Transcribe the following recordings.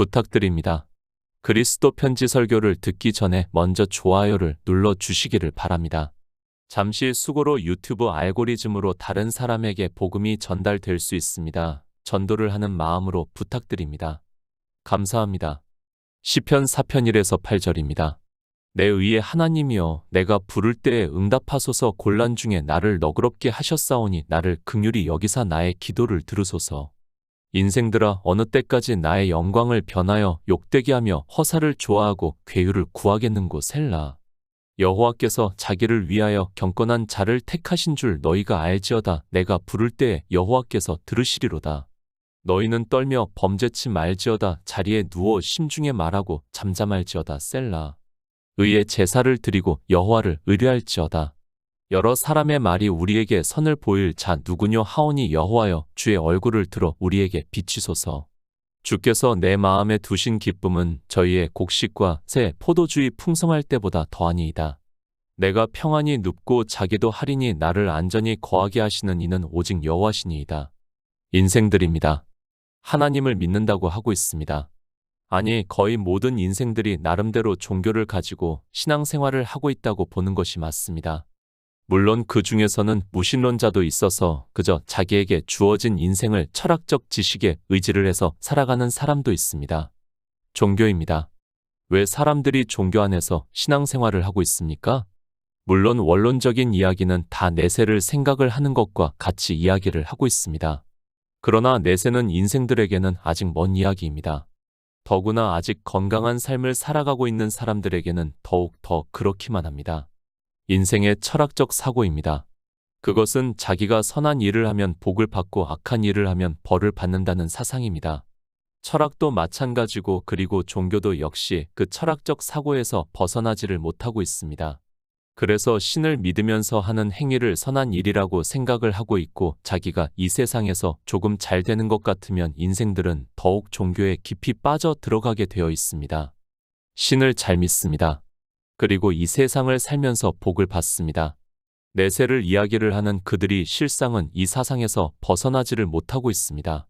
부탁드립니다. 그리스도 편지 설교를 듣기 전에 먼저 좋아요를 눌러 주시기를 바랍니다. 잠시 수고로 유튜브 알고리즘으로 다른 사람에게 복음이 전달될 수 있습니다. 전도를 하는 마음으로 부탁드립니다. 감사합니다. 시편 4편 1에서 8절입니다. 내 의의 하나님이여, 내가 부를 때에 응답하소서. 곤란 중에 나를 너그럽게 하셨사오니 나를 긍휼히 여기사 나의 기도를 들으소서. 인생들아, 어느 때까지 나의 영광을 변하여 욕되게 하며 허사를 좋아하고 괴유를 구하겠는고. 셀라. 여호와께서 자기를 위하여 경건한 자를 택하신 줄 너희가 알지어다. 내가 부를 때에 여호와께서 들으시리로다. 너희는 떨며 범죄치 말지어다. 자리에 누워 심중에 말하고 잠잠할지어다. 셀라. 의의 제사를 드리고 여호와를 의뢰할지어다. 여러 사람의 말이 우리에게 선을 보일 자 누구뇨 하오니 여호와여, 주의 얼굴을 들어 우리에게 비치소서. 주께서 내 마음에 두신 기쁨은 저희의 곡식과 새 포도주의 풍성할 때보다 더하니이다. 내가 평안히 눕고 자기도 하리니 나를 안전히 거하게 하시는 이는 오직 여호와시니이다. 인생들입니다. 하나님을 믿는다고 하고 있습니다. 아니, 거의 모든 인생들이 나름대로 종교를 가지고 신앙생활을 하고 있다고 보는 것이 맞습니다. 물론 그 중에서는 무신론자도 있어서 그저 자기에게 주어진 인생을 철학적 지식에 의지를 해서 살아가는 사람도 있습니다. 종교입니다. 왜 사람들이 종교 안에서 신앙생활을 하고 있습니까? 물론 원론적인 이야기는 다 내세를 생각을 하는 것과 같이 이야기를 하고 있습니다. 그러나 내세는 인생들에게는 아직 먼 이야기입니다. 더구나 아직 건강한 삶을 살아가고 있는 사람들에게는 더욱 더 그렇기만 합니다. 인생의 철학적 사고입니다. 그것은 자기가 선한 일을 하면 복을 받고 악한 일을 하면 벌을 받는다는 사상입니다. 철학도 마찬가지고, 그리고 종교도 역시 그 철학적 사고에서 벗어나지를 못하고 있습니다. 그래서 신을 믿으면서 하는 행위를 선한 일이라고 생각을 하고 있고, 자기가 이 세상에서 조금 잘 되는 것 같으면 인생들은 더욱 종교에 깊이 빠져 들어가게 되어 있습니다. 신을 잘 믿습니다. 그리고 이 세상을 살면서 복을 받습니다. 내세를 이야기를 하는 그들이 실상은 이 사상에서 벗어나지를 못하고 있습니다.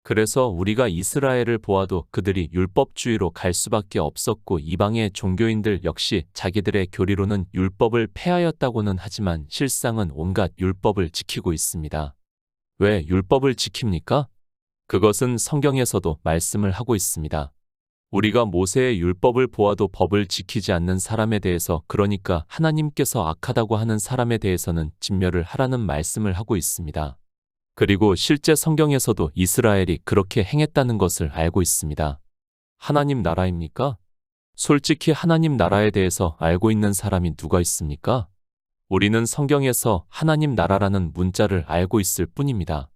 그래서 우리가 이스라엘을 보아도 그들이 율법주의로 갈 수밖에 없었고, 이방의 종교인들 역시 자기들의 교리로는 율법을 폐하였다고는 하지만 실상은 온갖 율법을 지키고 있습니다. 왜 율법을 지킵니까? 그것은 성경에서도 말씀을 하고 있습니다. 우리가 모세의 율법을 보아도 법을 지키지 않는 사람에 대해서, 그러니까 하나님께서 악하다고 하는 사람에 대해서는 진멸을 하라는 말씀을 하고 있습니다. 그리고 실제 성경에서도 이스라엘이 그렇게 행했다는 것을 알고 있습니다. 하나님 나라입니까? 솔직히 하나님 나라에 대해서 알고 있는 사람이 누가 있습니까? 우리는 성경에서 하나님 나라라는 문자를 알고 있을 뿐입니다.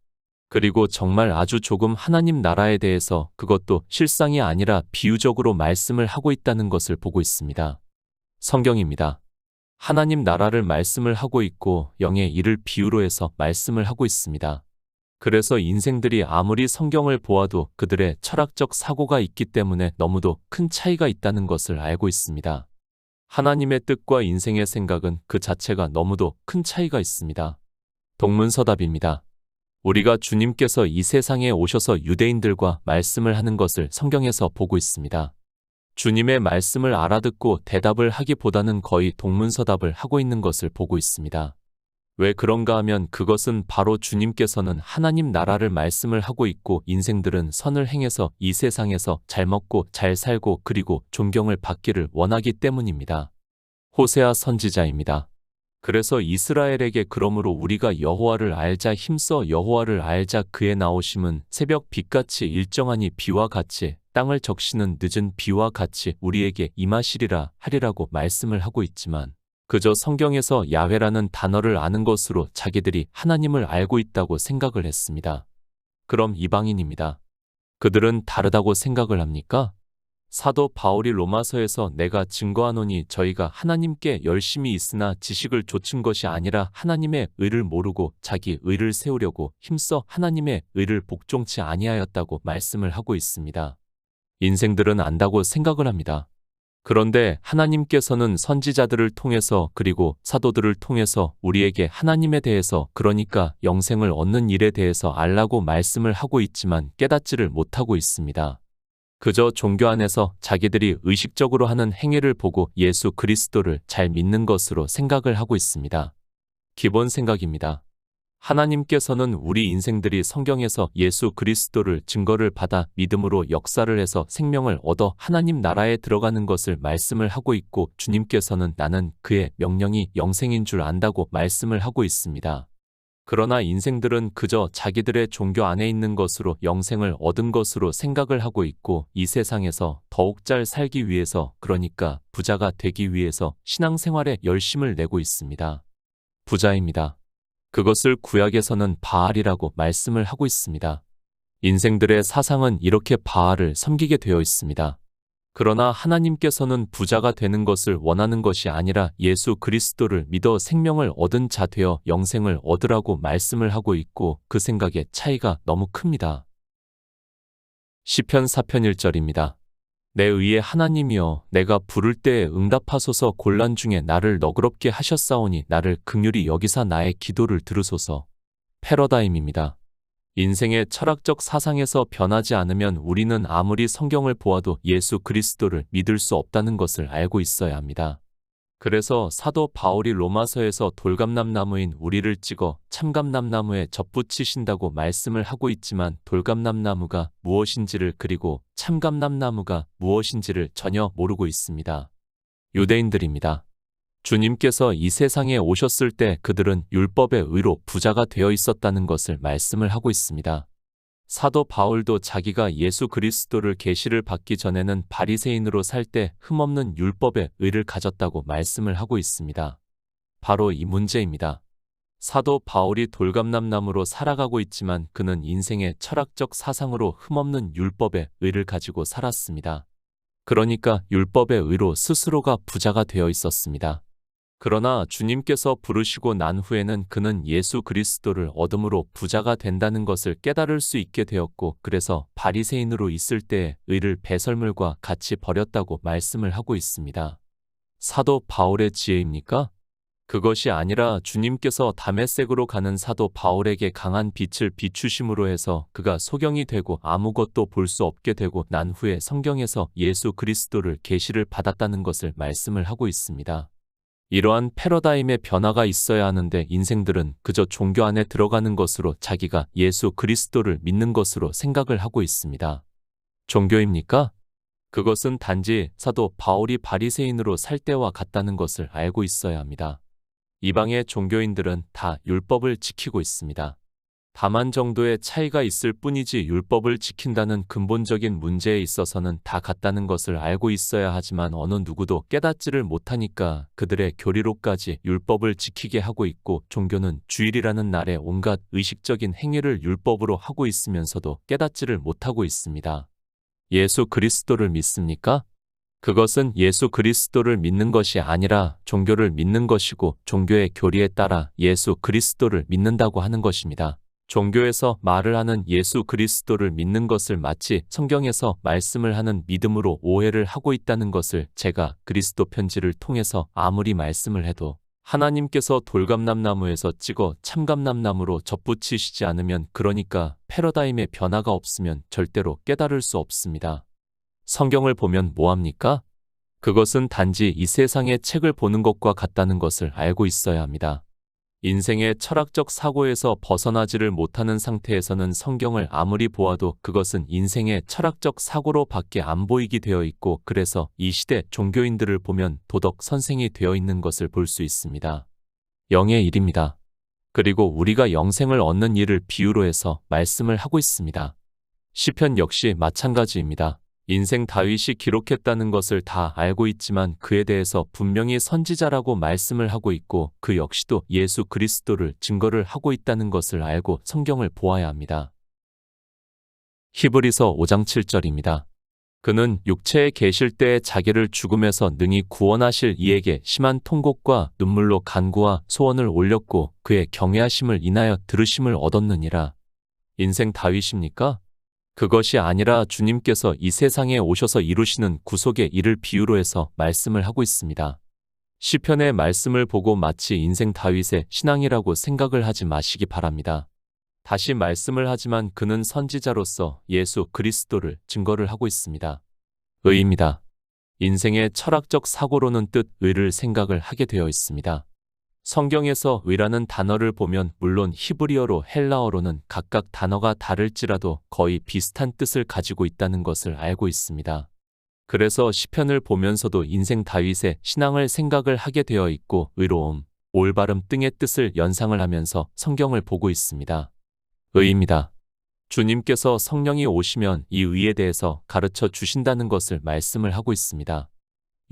그리고 정말 아주 조금 하나님 나라에 대해서, 그것도 실상이 아니라 비유적으로 말씀을 하고 있다는 것을 보고 있습니다. 성경입니다. 하나님 나라를 말씀을 하고 있고 영의 일을 비유로 해서 말씀을 하고 있습니다. 그래서 인생들이 아무리 성경을 보아도 그들의 철학적 사고가 있기 때문에 너무도 큰 차이가 있다는 것을 알고 있습니다. 하나님의 뜻과 인생의 생각은 그 자체가 너무도 큰 차이가 있습니다. 동문서답입니다. 우리가 주님께서 이 세상에 오셔서 유대인들과 말씀을 하는 것을 성경에서 보고 있습니다. 주님의 말씀을 알아듣고 대답을 하기보다는 거의 동문서답을 하고 있는 것을 보고 있습니다. 왜 그런가 하면 그것은 바로 주님께서는 하나님 나라를 말씀을 하고 있고, 인생들은 선을 행해서 이 세상에서 잘 먹고 잘 살고 그리고 존경을 받기를 원하기 때문입니다. 호세아 선지자입니다. 그래서 이스라엘에게 그러므로 우리가 여호와를 알자, 힘써 여호와를 알자. 그의 나오심은 새벽 빛같이 일정하니 비와 같이 땅을 적시는 늦은 비와 같이 우리에게 임하시리라 하리라고 말씀을 하고 있지만, 그저 성경에서 야훼라는 단어를 아는 것으로 자기들이 하나님을 알고 있다고 생각을 했습니다. 그럼 이방인입니다. 그들은 다르다고 생각을 합니까? 사도 바울이 로마서에서 내가 증거하노니 저희가 하나님께 열심히 있으나 지식을 좇은 것이 아니라 하나님의 의를 모르고 자기 의를 세우려고 힘써 하나님의 의를 복종치 아니하였다고 말씀을 하고 있습니다. 인생들은 안다고 생각을 합니다. 그런데 하나님께서는 선지자들을 통해서 그리고 사도들을 통해서 우리에게 하나님에 대해서, 그러니까 영생을 얻는 일에 대해서 알라고 말씀을 하고 있지만 깨닫지를 못하고 있습니다. 그저 종교 안에서 자기들이 의식적으로 하는 행위를 보고 예수 그리스도를 잘 믿는 것으로 생각을 하고 있습니다. 기본 생각입니다. 하나님께서는 우리 인생들이 성경에서 예수 그리스도를 증거를 받아 믿음으로 역사를 해서 생명을 얻어 하나님 나라에 들어가는 것을 말씀을 하고 있고, 주님께서는 나는 그의 명령이 영생인 줄 안다고 말씀을 하고 있습니다. 그러나 인생들은 그저 자기들의 종교 안에 있는 것으로 영생을 얻은 것으로 생각을 하고 있고, 이 세상에서 더욱 잘 살기 위해서, 그러니까 부자가 되기 위해서 신앙생활에 열심을 내고 있습니다. 부자입니다. 그것을 구약에서는 바알이라고 말씀을 하고 있습니다. 인생들의 사상은 이렇게 바알을 섬기게 되어 있습니다. 그러나 하나님께서는 부자가 되는 것을 원하는 것이 아니라 예수 그리스도를 믿어 생명을 얻은 자 되어 영생을 얻으라고 말씀을 하고 있고, 그 생각의 차이가 너무 큽니다. 시편 4편 1절입니다. 내 의의 하나님이여, 내가 부를 때에 응답하소서. 곤란 중에 나를 너그럽게 하셨사오니 나를 긍휼히 여기사 나의 기도를 들으소서. 패러다임입니다. 인생의 철학적 사상에서 변하지 않으면 우리는 아무리 성경을 보아도 예수 그리스도를 믿을 수 없다는 것을 알고 있어야 합니다. 그래서 사도 바울이 로마서에서 돌감람나무인 우리를 찍어 참감람나무에 접붙이신다고 말씀을 하고 있지만, 돌감람나무가 무엇인지를, 그리고 참감람나무가 무엇인지를 전혀 모르고 있습니다. 유대인들입니다. 주님께서 이 세상에 오셨을 때 그들은 율법의 의로 부자가 되어 있었다는 것을 말씀을 하고 있습니다. 사도 바울도 자기가 예수 그리스도를 계시를 받기 전에는 바리새인으로 살 때 흠없는 율법의 의를 가졌다고 말씀을 하고 있습니다. 바로 이 문제입니다. 사도 바울이 돌감람나무로 살아가고 있지만 그는 인생의 철학적 사상으로 흠없는 율법의 의를 가지고 살았습니다. 그러니까 율법의 의로 스스로가 부자가 되어 있었습니다. 그러나 주님께서 부르시고 난 후에는 그는 예수 그리스도를 얻음으로 부자가 된다는 것을 깨달을 수 있게 되었고, 그래서 바리새인으로 있을 때의 의를 배설물과 같이 버렸다고 말씀을 하고 있습니다. 사도 바울의 지혜입니까? 그것이 아니라 주님께서 다메섹으로 가는 사도 바울에게 강한 빛을 비추심으로 해서 그가 소경이 되고 아무것도 볼 수 없게 되고 난 후에 성경에서 예수 그리스도를 계시를 받았다는 것을 말씀을 하고 있습니다. 이러한 패러다임의 변화가 있어야 하는데 인생들은 그저 종교 안에 들어가는 것으로 자기가 예수 그리스도를 믿는 것으로 생각을 하고 있습니다. 종교입니까? 그것은 단지 사도 바울이 바리새인으로 살 때와 같다는 것을 알고 있어야 합니다. 이방의 종교인들은 다 율법을 지키고 있습니다. 다만 정도의 차이가 있을 뿐이지 율법을 지킨다는 근본적인 문제에 있어서는 다 같다는 것을 알고 있어야 하지만 어느 누구도 깨닫지를 못하니까 그들의 교리로까지 율법을 지키게 하고 있고, 종교는 주일이라는 날에 온갖 의식적인 행위를 율법으로 하고 있으면서도 깨닫지를 못하고 있습니다. 예수 그리스도를 믿습니까? 그것은 예수 그리스도를 믿는 것이 아니라 종교를 믿는 것이고, 종교의 교리에 따라 예수 그리스도를 믿는다고 하는 것입니다. 종교에서 말을 하는 예수 그리스도를 믿는 것을 마치 성경에서 말씀을 하는 믿음으로 오해를 하고 있다는 것을 제가 그리스도 편지를 통해서 아무리 말씀을 해도 하나님께서 돌감람나무에서 찍어 참감람나무로 접붙이시지 않으면, 그러니까 패러다임의 변화가 없으면 절대로 깨달을 수 없습니다. 성경을 보면 뭐합니까? 그것은 단지 이 세상의 책을 보는 것과 같다는 것을 알고 있어야 합니다. 인생의 철학적 사고에서 벗어나지를 못하는 상태에서는 성경을 아무리 보아도 그것은 인생의 철학적 사고로 밖에 안 보이게 되어 있고, 그래서 이 시대 종교인들을 보면 도덕 선생이 되어 있는 것을 볼 수 있습니다. 영의 일입니다. 그리고 우리가 영생을 얻는 일을 비유로 해서 말씀을 하고 있습니다. 시편 역시 마찬가지입니다. 인생 다윗이 기록했다는 것을 다 알고 있지만 그에 대해서 분명히 선지자라고 말씀을 하고 있고, 그 역시도 예수 그리스도를 증거를 하고 있다는 것을 알고 성경을 보아야 합니다. 히브리서 5장 7절입니다. 그는 육체에 계실 때에 자기를 죽음에서 능히 구원하실 이에게 심한 통곡과 눈물로 간구와 소원을 올렸고 그의 경외하심을 인하여 들으심을 얻었느니라. 인생 다윗입니까? 그것이 아니라 주님께서 이 세상에 오셔서 이루시는 구속의 일을 비유로 해서 말씀을 하고 있습니다. 시편의 말씀을 보고 마치 인생 다윗의 신앙이라고 생각을 하지 마시기 바랍니다. 다시 말씀을 하지만 그는 선지자로서 예수 그리스도를 증거를 하고 있습니다. 의입니다. 인생의 철학적 사고로는 뜻 의를 생각을 하게 되어 있습니다. 성경에서 의라는 단어를 보면 물론 히브리어로 헬라어로는 각각 단어가 다를지라도 거의 비슷한 뜻을 가지고 있다는 것을 알고 있습니다. 그래서 시편을 보면서도 인생 다윗의 신앙을 생각을 하게 되어 있고 의로움, 올바름 등의 뜻을 연상을 하면서 성경을 보고 있습니다. 의입니다. 주님께서 성령이 오시면 이 의에 대해서 가르쳐 주신다는 것을 말씀을 하고 있습니다.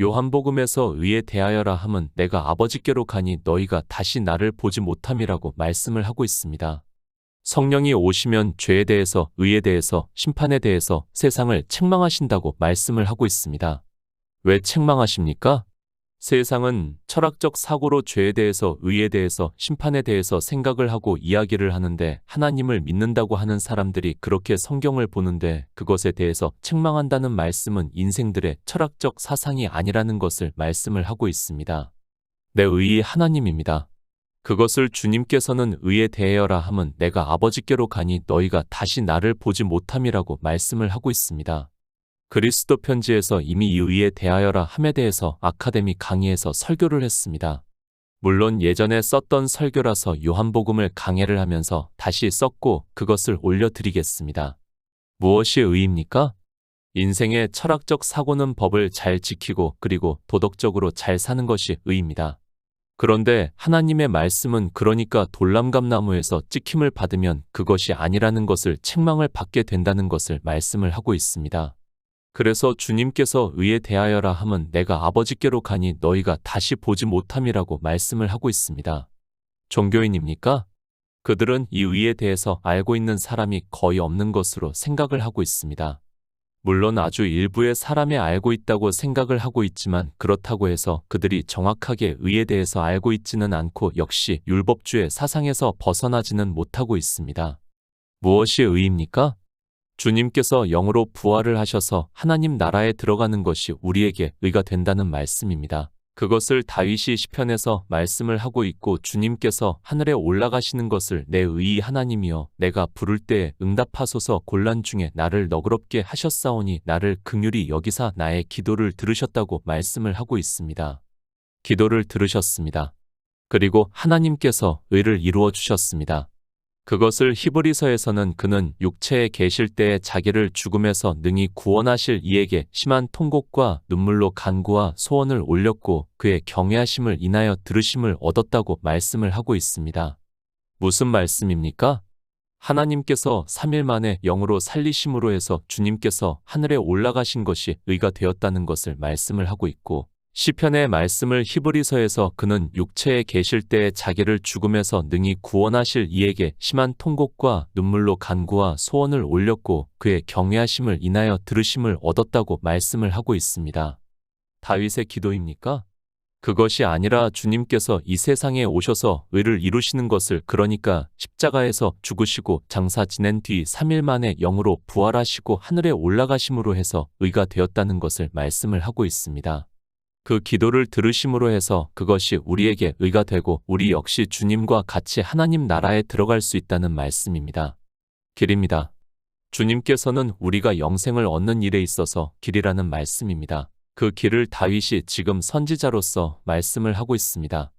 요한복음에서 의에 대하여라 함은 내가 아버지께로 가니 너희가 다시 나를 보지 못함이라고 말씀을 하고 있습니다. 성령이 오시면 죄에 대해서, 의에 대해서, 심판에 대해서 세상을 책망하신다고 말씀을 하고 있습니다. 왜 책망하십니까? 세상은 철학적 사고로 죄에 대해서, 의에 대해서, 심판에 대해서 생각을 하고 이야기를 하는데 하나님을 믿는다고 하는 사람들이 그렇게 성경을 보는데 그것에 대해서 책망한다는 말씀은 인생들의 철학적 사상이 아니라는 것을 말씀을 하고 있습니다. 내 의의 하나님입니다. 그것을 주님께서는 의에 대하여라 함은 내가 아버지께로 가니 너희가 다시 나를 보지 못함이라고 말씀을 하고 있습니다. 그리스도 편지에서 이미 이 의에 대하여라 함에 대해서 아카데미 강의에서 설교를 했습니다. 물론 예전에 썼던 설교라서 요한복음을 강해를 하면서 다시 썼고 그것을 올려드리겠습니다. 무엇이 의입니까? 인생의 철학적 사고는 법을 잘 지키고 그리고 도덕적으로 잘 사는 것이 의입니다. 그런데 하나님의 말씀은 그러니까 돌람감나무에서 찍힘을 받으면 그것이 아니라는 것을 책망을 받게 된다는 것을 말씀을 하고 있습니다. 그래서 주님께서 의에 대하여라 함은 내가 아버지께로 가니 너희가 다시 보지 못함이라고 말씀을 하고 있습니다. 종교인입니까? 그들은 이 의에 대해서 알고 있는 사람이 거의 없는 것으로 생각을 하고 있습니다. 물론 아주 일부의 사람이 알고 있다고 생각을 하고 있지만 그렇다고 해서 그들이 정확하게 의에 대해서 알고 있지는 않고 역시 율법주의 사상에서 벗어나지는 못하고 있습니다. 무엇이 의입니까? 주님께서 영으로 부활을 하셔서 하나님 나라에 들어가는 것이 우리에게 의가 된다는 말씀입니다. 그것을 다윗이 시편에서 말씀을 하고 있고 주님께서 하늘에 올라가시는 것을 내 의의 하나님이여 내가 부를 때에 응답하소서 곤란 중에 나를 너그럽게 하셨사오니 나를 긍휼히 여기사 나의 기도를 들으셨다고 말씀을 하고 있습니다. 기도를 들으셨습니다. 그리고 하나님께서 의를 이루어 주셨습니다. 그것을 히브리서에서는 그는 육체에 계실 때에 자기를 죽음에서 능히 구원하실 이에게 심한 통곡과 눈물로 간구와 소원을 올렸고 그의 경외하심을 인하여 들으심을 얻었다고 말씀을 하고 있습니다. 무슨 말씀입니까? 하나님께서 3일 만에 영으로 살리심으로 해서 주님께서 하늘에 올라가신 것이 의가 되었다는 것을 말씀을 하고 있고 시편의 말씀을 히브리서에서 그는 육체에 계실 때에 자기를 죽음에서 능히 구원하실 이에게 심한 통곡과 눈물로 간구와 소원을 올렸고 그의 경외하심을 인하여 들으심을 얻었다고 말씀을 하고 있습니다. 다윗의 기도입니까? 그것이 아니라 주님께서 이 세상에 오셔서 의를 이루시는 것을 그러니까 십자가에서 죽으시고 장사 지낸 뒤 3일 만에 영으로 부활하시고 하늘에 올라가심으로 해서 의가 되었다는 것을 말씀을 하고 있습니다. 그 기도를 들으심으로 해서 그것이 우리에게 의가 되고 우리 역시 주님과 같이 하나님 나라에 들어갈 수 있다는 말씀입니다. 길입니다. 주님께서는 우리가 영생을 얻는 일에 있어서 길이라는 말씀입니다. 그 길을 다윗이 지금 선지자로서 말씀을 하고 있습니다.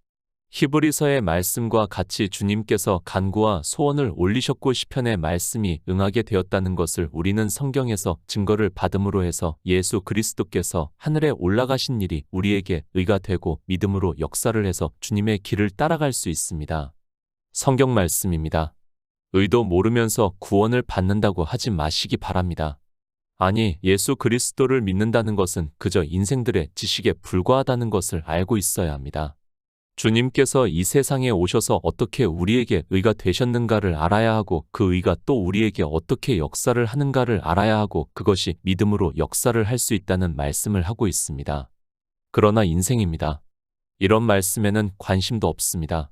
히브리서의 말씀과 같이 주님께서 간구와 소원을 올리셨고 시편의 말씀이 응하게 되었다는 것을 우리는 성경에서 증거를 받음으로 해서 예수 그리스도께서 하늘에 올라가신 일이 우리에게 의가 되고 믿음으로 역사를 해서 주님의 길을 따라갈 수 있습니다. 성경 말씀입니다. 의도 모르면서 구원을 받는다고 하지 마시기 바랍니다. 아니, 예수 그리스도를 믿는다는 것은 그저 인생들의 지식에 불과하다는 것을 알고 있어야 합니다. 주님께서 이 세상에 오셔서 어떻게 우리에게 의가 되셨는가를 알아야 하고 그 의가 또 우리에게 어떻게 역사를 하는가를 알아야 하고 그것이 믿음으로 역사를 할 수 있다는 말씀을 하고 있습니다. 그러나 인생입니다. 이런 말씀에는 관심도 없습니다.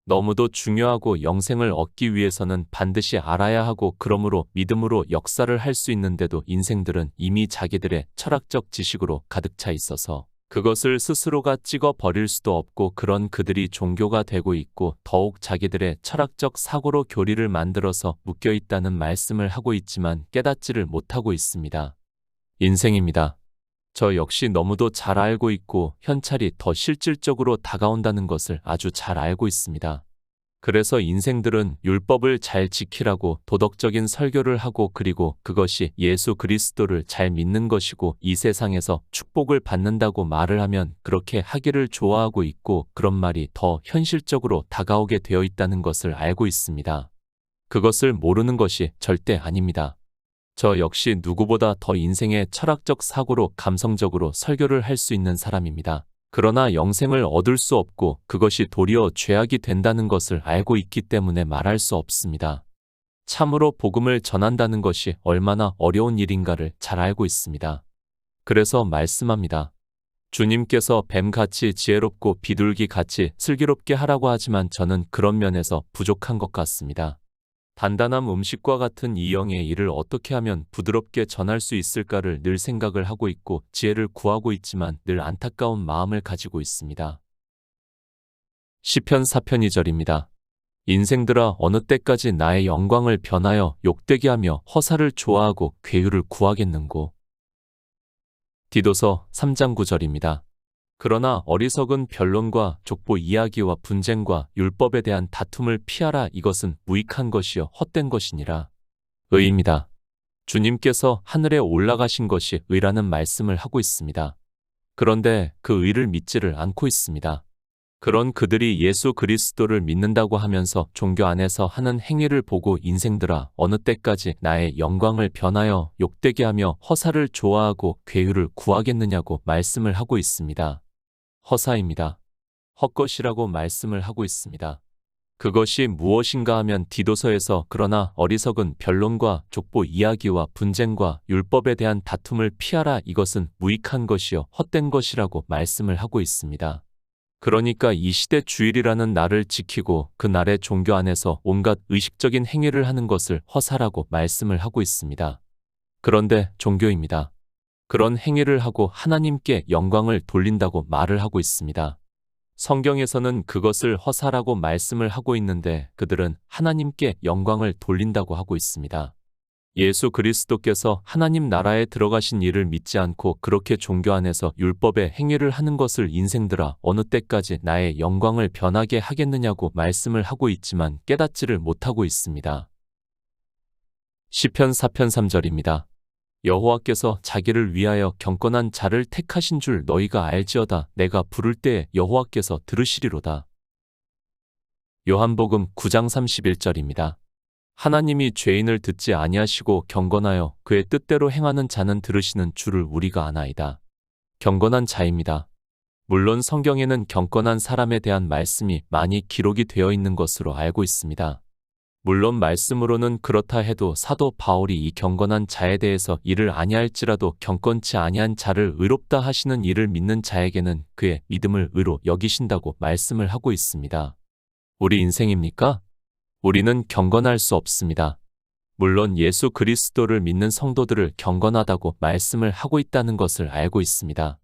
너무도 중요하고 영생을 얻기 위해서는 반드시 알아야 하고 그러므로 믿음으로 역사를 할 수 있는데도 인생들은 이미 자기들의 철학적 지식으로 가득 차 있어서 그것을 스스로가 찍어 버릴 수도 없고 그런 그들이 종교가 되고 있고 더욱 자기들의 철학적 사고로 교리를 만들어서 묶여 있다는 말씀을 하고 있지만 깨닫지를 못하고 있습니다. 인생입니다. 저 역시 너무도 잘 알고 있고 현찰이 더 실질적으로 다가온다는 것을 아주 잘 알고 있습니다. 그래서 인생들은 율법을 잘 지키라고 도덕적인 설교를 하고 그리고 그것이 예수 그리스도를 잘 믿는 것이고 이 세상에서 축복을 받는다고 말을 하면 그렇게 하기를 좋아하고 있고 그런 말이 더 현실적으로 다가오게 되어 있다는 것을 알고 있습니다. 그것을 모르는 것이 절대 아닙니다. 저 역시 누구보다 더 인생의 철학적 사고로 감성적으로 설교를 할 수 있는 사람입니다. 그러나 영생을 얻을 수 없고 그것이 도리어 죄악이 된다는 것을 알고 있기 때문에 말할 수 없습니다. 참으로 복음을 전한다는 것이 얼마나 어려운 일인가를 잘 알고 있습니다. 그래서 말씀합니다. 주님께서 뱀같이 지혜롭고 비둘기같이 슬기롭게 하라고 하지만 저는 그런 면에서 부족한 것 같습니다. 단단한 음식과 같은 이 영의 일을 어떻게 하면 부드럽게 전할 수 있을까를 늘 생각을 하고 있고 지혜를 구하고 있지만 늘 안타까운 마음을 가지고 있습니다. 시편 4편 2절입니다. 인생들아 어느 때까지 나의 영광을 변하여 욕되게 하며 허사를 좋아하고 괴유를 구하겠는고. 디도서 3장 9절입니다. 그러나 어리석은 변론과 족보 이야기와 분쟁과 율법에 대한 다툼을 피하라. 이것은 무익한 것이요 헛된 것이니라. 의입니다. 주님께서 하늘에 올라가신 것이 의라는 말씀을 하고 있습니다. 그런데 그 의를 믿지를 않고 있습니다. 그런 그들이 예수 그리스도를 믿는다고 하면서 종교 안에서 하는 행위를 보고 인생들아 어느 때까지 나의 영광을 변하여 욕되게 하며 허사를 좋아하고 괴유를 구하겠느냐고 말씀을 하고 있습니다. 허사입니다. 헛것이라고 말씀을 하고 있습니다. 그것이 무엇인가 하면 디도서에서 그러나 어리석은 변론과 족보 이야기와 분쟁과 율법에 대한 다툼을 피하라. 이것은 무익한 것이요 헛된 것이라고 말씀을 하고 있습니다. 그러니까 이 시대 주일이라는 날을 지키고 그 날의 종교 안에서 온갖 의식적인 행위를 하는 것을 허사라고 말씀을 하고 있습니다. 그런데 종교입니다. 그런 행위를 하고 하나님께 영광을 돌린다고 말을 하고 있습니다. 성경에서는 그것을 허사라고 말씀을 하고 있는데 그들은 하나님께 영광을 돌린다고 하고 있습니다. 예수 그리스도께서 하나님 나라에 들어가신 이를 믿지 않고 그렇게 종교 안에서 율법의 행위를 하는 것을 인생들아 어느 때까지 나의 영광을 변하게 하겠느냐고 말씀을 하고 있지만 깨닫지를 못하고 있습니다. 시편 4편 3절입니다. 여호와께서 자기를 위하여 경건한 자를 택하신 줄 너희가 알지어다. 내가 부를 때에 여호와께서 들으시리로다. 요한복음 9장 31절입니다. 하나님이 죄인을 듣지 아니하시고 경건하여 그의 뜻대로 행하는 자는 들으시는 줄을 우리가 아나이다. 경건한 자입니다. 물론 성경에는 경건한 사람에 대한 말씀이 많이 기록이 되어 있는 것으로 알고 있습니다. 물론 말씀으로는 그렇다 해도 사도 바울이 이 경건한 자에 대해서 이를 아니할지라도 경건치 아니한 자를 의롭다 하시는 이를 믿는 자에게는 그의 믿음을 의로 여기신다고 말씀을 하고 있습니다. 우리 인생입니까? 우리는 경건할 수 없습니다. 물론 예수 그리스도를 믿는 성도들을 경건하다고 말씀을 하고 있다는 것을 알고 있습니다.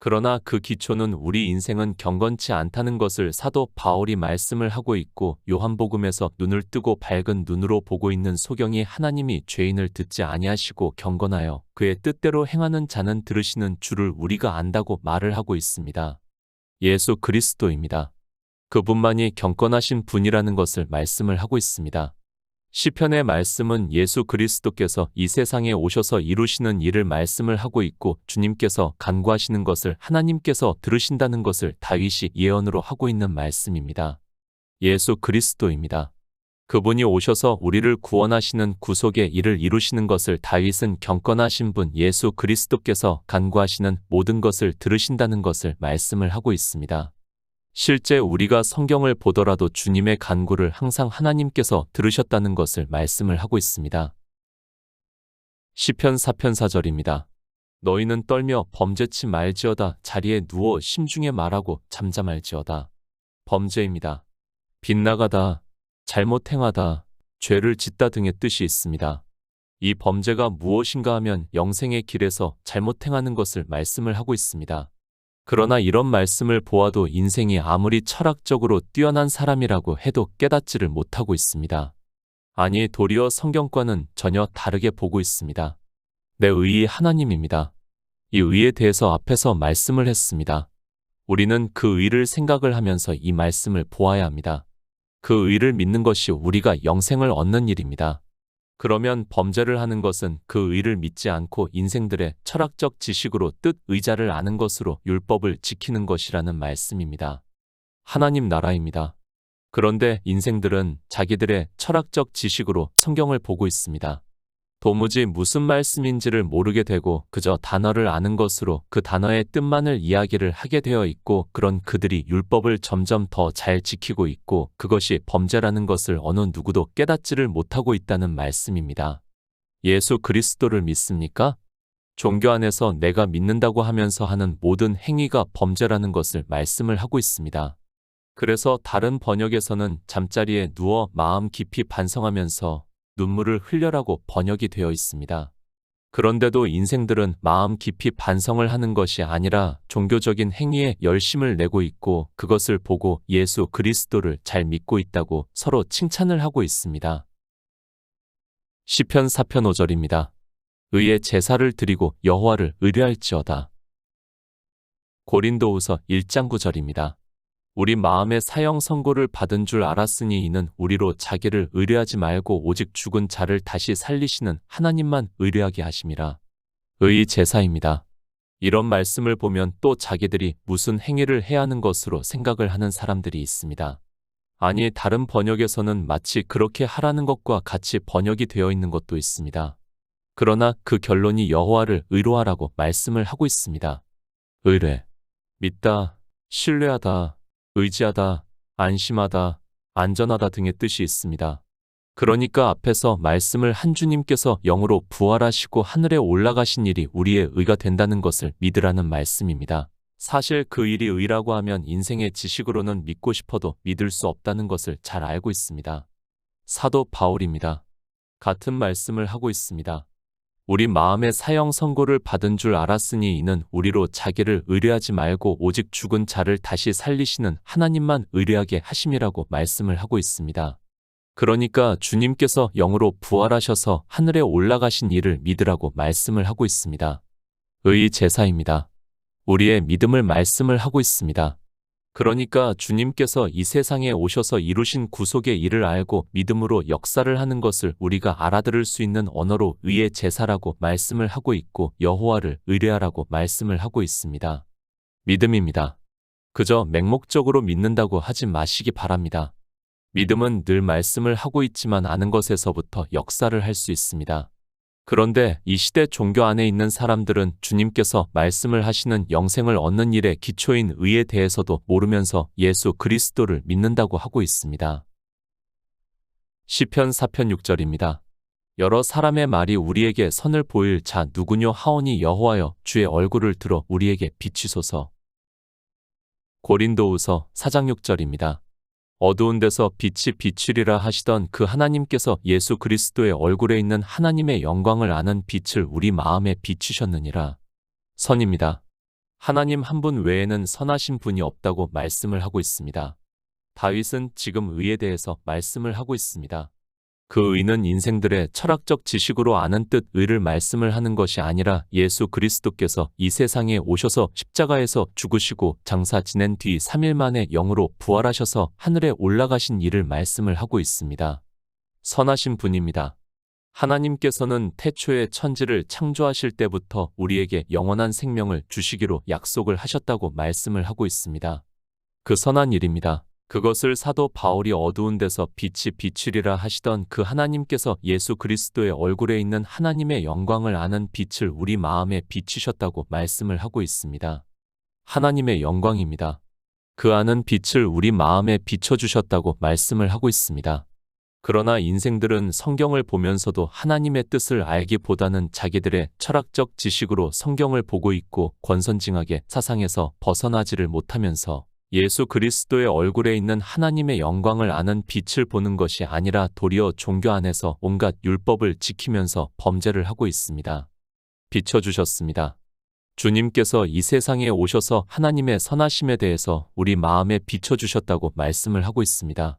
그러나 그 기초는 우리 인생은 경건치 않다는 것을 사도 바울이 말씀을 하고 있고 요한복음에서 눈을 뜨고 밝은 눈으로 보고 있는 소경이 하나님이 죄인을 듣지 아니하시고 경건하여 그의 뜻대로 행하는 자는 들으시는 줄을 우리가 안다고 말을 하고 있습니다. 예수 그리스도입니다. 그분만이 경건하신 분이라는 것을 말씀을 하고 있습니다. 시편의 말씀은 예수 그리스도께서 이 세상에 오셔서 이루시는 일을 말씀을 하고 있고 주님께서 간구하시는 것을 하나님께서 들으신다는 것을 다윗이 예언으로 하고 있는 말씀입니다. 예수 그리스도입니다. 그분이 오셔서 우리를 구원하시는 구속의 일을 이루시는 것을 다윗은 경건하신 분 예수 그리스도께서 간구하시는 모든 것을 들으신다는 것을 말씀을 하고 있습니다. 실제 우리가 성경을 보더라도 주님의 간구를 항상 하나님께서 들으셨다는 것을 말씀을 하고 있습니다. 시편 4편 4절입니다. 너희는 떨며 범죄치 말지어다. 자리에 누워 심중에 말하고 잠잠할지어다. 범죄입니다. 빗나가다, 잘못 행하다, 죄를 짓다 등의 뜻이 있습니다. 이 범죄가 무엇인가 하면 영생의 길에서 잘못 행하는 것을 말씀을 하고 있습니다. 그러나 이런 말씀을 보아도 인생이 아무리 철학적으로 뛰어난 사람이라고 해도 깨닫지를 못하고 있습니다. 아니, 도리어 성경과는 전혀 다르게 보고 있습니다. 내 의의 하나님입니다. 이 의에 대해서 앞에서 말씀을 했습니다. 우리는 그 의를 생각을 하면서 이 말씀을 보아야 합니다. 그 의를 믿는 것이 우리가 영생을 얻는 일입니다. 그러면 범죄를 하는 것은 그 의를 믿지 않고 인생들의 철학적 지식으로 뜻 의자를 아는 것으로 율법을 지키는 것이라는 말씀입니다. 하나님 나라입니다. 그런데 인생들은 자기들의 철학적 지식으로 성경을 보고 있습니다. 도무지 무슨 말씀인지를 모르게 되고 그저 단어를 아는 것으로 그 단어의 뜻만을 이야기를 하게 되어 있고, 그런 그들이 율법을 점점 더 잘 지키고 있고 그것이 범죄라는 것을 어느 누구도 깨닫지를 못하고 있다는 말씀입니다. 예수 그리스도를 믿습니까? 종교 안에서 내가 믿는다고 하면서 하는 모든 행위가 범죄라는 것을 말씀을 하고 있습니다. 그래서 다른 번역에서는 잠자리에 누워 마음 깊이 반성하면서 눈물을 흘려라고 번역이 되어 있습니다. 그런데도 인생들은 마음 깊이 반성을 하는 것이 아니라 종교적인 행위에 열심을 내고 있고 그것을 보고 예수 그리스도를 잘 믿고 있다고 서로 칭찬을 하고 있습니다. 시편 4편 5절입니다. 의의 제사를 드리고 여호와를 의뢰할지어다. 고린도후서 1장 9절입니다. 우리 마음의 사형 선고를 받은 줄 알았으니 이는 우리로 자기를 의뢰하지 말고 오직 죽은 자를 다시 살리시는 하나님만 의뢰하게 하심이라. 의의 제사입니다. 이런 말씀을 보면 또 자기들이 무슨 행위를 해야 하는 것으로 생각을 하는 사람들이 있습니다. 아니, 다른 번역에서는 마치 그렇게 하라는 것과 같이 번역이 되어 있는 것도 있습니다. 그러나 그 결론이 여호와를 의로하라고 말씀을 하고 있습니다. 의뢰, 믿다, 신뢰하다, 의지하다, 안심하다, 안전하다 등의 뜻이 있습니다. 그러니까 앞에서 말씀을 한 주님께서 영으로 부활하시고 하늘에 올라가신 일이 우리의 의가 된다는 것을 믿으라는 말씀입니다. 사실 그 일이 의라고 하면 인생의 지식으로는 믿고 싶어도 믿을 수 없다는 것을 잘 알고 있습니다. 사도 바울입니다. 같은 말씀을 하고 있습니다. 우리 마음의 사형 선고를 받은 줄 알았으니 이는 우리로 자기를 의뢰하지 말고 오직 죽은 자를 다시 살리시는 하나님만 의뢰하게 하심이라고 말씀을 하고 있습니다. 그러니까 주님께서 영으로 부활하셔서 하늘에 올라가신 일을 믿으라고 말씀을 하고 있습니다. 의의 제사입니다. 우리의 믿음을 말씀을 하고 있습니다. 그러니까 주님께서 이 세상에 오셔서 이루신 구속의 일을 알고 믿음으로 역사를 하는 것을 우리가 알아들을 수 있는 언어로 의의 제사라고 말씀을 하고 있고 여호와를 의뢰하라고 말씀을 하고 있습니다. 믿음입니다. 그저 맹목적으로 믿는다고 하지 마시기 바랍니다. 믿음은 늘 말씀을 하고 있지만 아는 것에서부터 역사를 할 수 있습니다. 그런데 이 시대 종교 안에 있는 사람들은 주님께서 말씀을 하시는 영생을 얻는 일의 기초인 의에 대해서도 모르면서 예수 그리스도를 믿는다고 하고 있습니다. 시편 4편 6절입니다. 여러 사람의 말이 우리에게 선을 보일 자 누구뇨 하오니 여호와여 주의 얼굴을 들어 우리에게 비추소서. 고린도후서 4장 6절입니다. 어두운 데서 빛이 비추리라 하시던 그 하나님께서 예수 그리스도의 얼굴에 있는 하나님의 영광을 아는 빛을 우리 마음에 비추셨느니라. 선입니다. 하나님 한 분 외에는 선하신 분이 없다고 말씀을 하고 있습니다. 다윗은 지금 의에 대해서 말씀을 하고 있습니다. 그 의는 인생들의 철학적 지식으로 아는 뜻 의를 말씀을 하는 것이 아니라 예수 그리스도께서 이 세상에 오셔서 십자가에서 죽으시고 장사 지낸 뒤 3일 만에 영으로 부활하셔서 하늘에 올라가신 일을 말씀을 하고 있습니다. 선하신 분입니다. 하나님께서는 태초에 천지를 창조하실 때부터 우리에게 영원한 생명을 주시기로 약속을 하셨다고 말씀을 하고 있습니다. 그 선한 일입니다. 그것을 사도 바울이 어두운 데서 빛이 비추리라 하시던 그 하나님께서 예수 그리스도의 얼굴에 있는 하나님의 영광을 아는 빛을 우리 마음에 비추셨다고 말씀을 하고 있습니다. 하나님의 영광입니다. 그 아는 빛을 우리 마음에 비춰주셨다고 말씀을 하고 있습니다. 그러나 인생들은 성경을 보면서도 하나님의 뜻을 알기보다는 자기들의 철학적 지식으로 성경을 보고 있고 권선징악의 사상에서 벗어나지를 못하면서 예수 그리스도의 얼굴에 있는 하나님의 영광을 아는 빛을 보는 것이 아니라 도리어 종교 안에서 온갖 율법을 지키면서 범죄를 하고 있습니다. 비춰주셨습니다. 주님께서 이 세상에 오셔서 하나님의 선하심에 대해서 우리 마음에 비춰주셨다고 말씀을 하고 있습니다.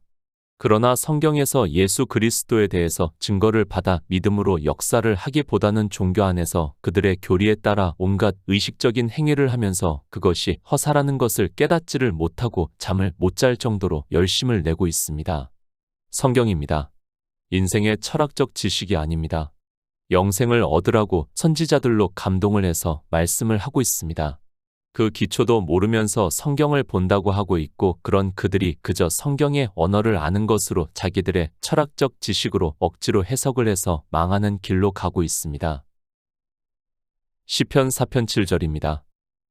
그러나 성경에서 예수 그리스도에 대해서 증거를 받아 믿음으로 역사를 하기보다는 종교 안에서 그들의 교리에 따라 온갖 의식적인 행위를 하면서 그것이 허사라는 것을 깨닫지를 못하고 잠을 못 잘 정도로 열심을 내고 있습니다. 성경입니다. 인생의 철학적 지식이 아닙니다. 영생을 얻으라고 선지자들로 감동을 해서 말씀을 하고 있습니다. 그 기초도 모르면서 성경을 본다고 하고 있고 그런 그들이 그저 성경의 언어를 아는 것으로 자기들의 철학적 지식으로 억지로 해석을 해서 망하는 길로 가고 있습니다. 시편 4편 7절입니다.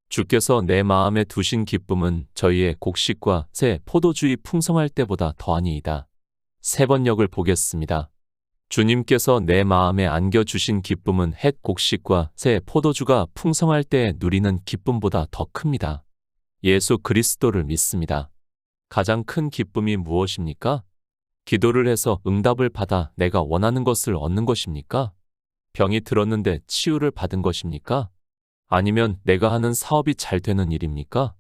주께서 내 마음에 두신 기쁨은 저희의 곡식과 새 포도주의 풍성할 때보다 더하니이다. 세 번역을 보겠습니다. 주님께서 내 마음에 안겨주신 기쁨은 햇 곡식과 새 포도주가 풍성할 때 누리는 기쁨보다 더 큽니다. 예수 그리스도를 믿습니다. 가장 큰 기쁨이 무엇입니까? 기도를 해서 응답을 받아 내가 원하는 것을 얻는 것입니까? 병이 들었는데 치유를 받은 것입니까? 아니면 내가 하는 사업이 잘 되는 일입니까?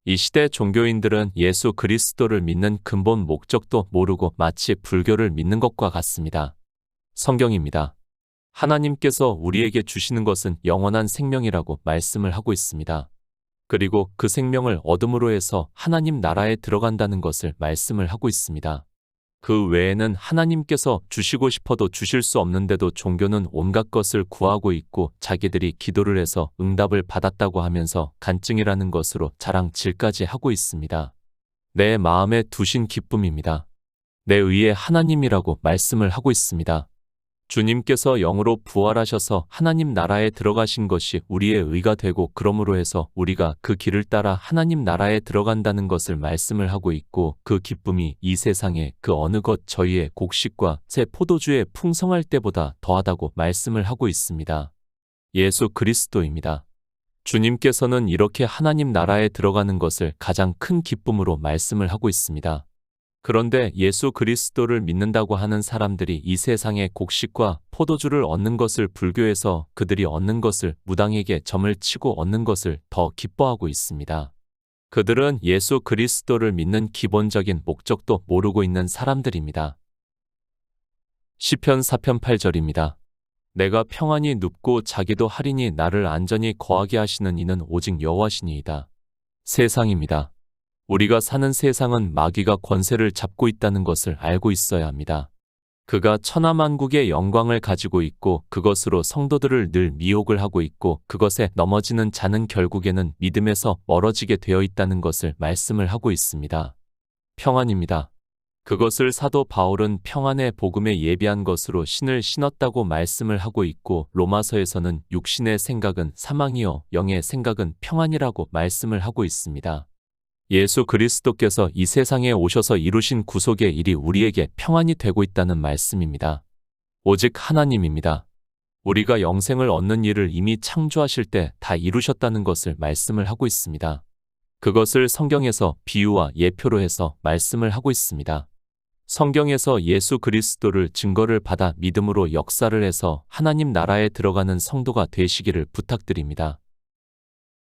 이 시대 종교인들은 예수 그리스도를 믿는 근본 목적도 모르고 마치 불교를 믿는 것과 같습니다. 성경입니다. 하나님께서 우리에게 주시는 것은 영원한 생명이라고 말씀을 하고 있습니다. 그리고 그 생명을 얻음으로 해서 하나님 나라에 들어간다는 것을 말씀을 하고 있습니다. 그 외에는 하나님께서 주시고 싶어도 주실 수 없는데도 종교는 온갖 것을 구하고 있고 자기들이 기도를 해서 응답을 받았다고 하면서 간증이라는 것으로 자랑질까지 하고 있습니다. 내 마음에 두신 기쁨입니다. 내 의의 하나님이라고 말씀을 하고 있습니다. 주님께서 영으로 부활하셔서 하나님 나라에 들어가신 것이 우리의 의가 되고 그러므로 해서 우리가 그 길을 따라 하나님 나라에 들어간다는 것을 말씀을 하고 있고 그 기쁨이 이 세상에 그 어느 것 저희의 곡식과 새 포도주에 풍성할 때보다 더하다고 말씀을 하고 있습니다. 예수 그리스도입니다. 주님께서는 이렇게 하나님 나라에 들어가는 것을 가장 큰 기쁨으로 말씀을 하고 있습니다. 그런데 예수 그리스도를 믿는다고 하는 사람들이 이 세상의 곡식과 포도주를 얻는 것을 불교에서 그들이 얻는 것을 무당에게 점을 치고 얻는 것을 더 기뻐하고 있습니다. 그들은 예수 그리스도를 믿는 기본적인 목적도 모르고 있는 사람들입니다. 시편 4편 8절입니다. 내가 평안히 눕고 자기도 하리니 나를 안전히 거하게 하시는 이는 오직 여호와시니이다. 세상입니다. 우리가 사는 세상은 마귀가 권세를 잡고 있다는 것을 알고 있어야 합니다. 그가 천하만국의 영광을 가지고 있고 그것으로 성도들을 늘 미혹을 하고 있고 그것에 넘어지는 자는 결국에는 믿음에서 멀어지게 되어 있다는 것을 말씀을 하고 있습니다. 평안입니다. 그것을 사도 바울은 평안의 복음에 예비한 것으로 신을 신었다고 말씀을 하고 있고 로마서에서는 육신의 생각은 사망이요 영의 생각은 평안이라고 말씀을 하고 있습니다. 예수 그리스도께서 이 세상에 오셔서 이루신 구속의 일이 우리에게 평안이 되고 있다는 말씀입니다. 오직 하나님입니다. 우리가 영생을 얻는 일을 이미 창조하실 때 다 이루셨다는 것을 말씀을 하고 있습니다. 그것을 성경에서 비유와 예표로 해서 말씀을 하고 있습니다. 성경에서 예수 그리스도를 증거를 받아 믿음으로 역사를 해서 하나님 나라에 들어가는 성도가 되시기를 부탁드립니다.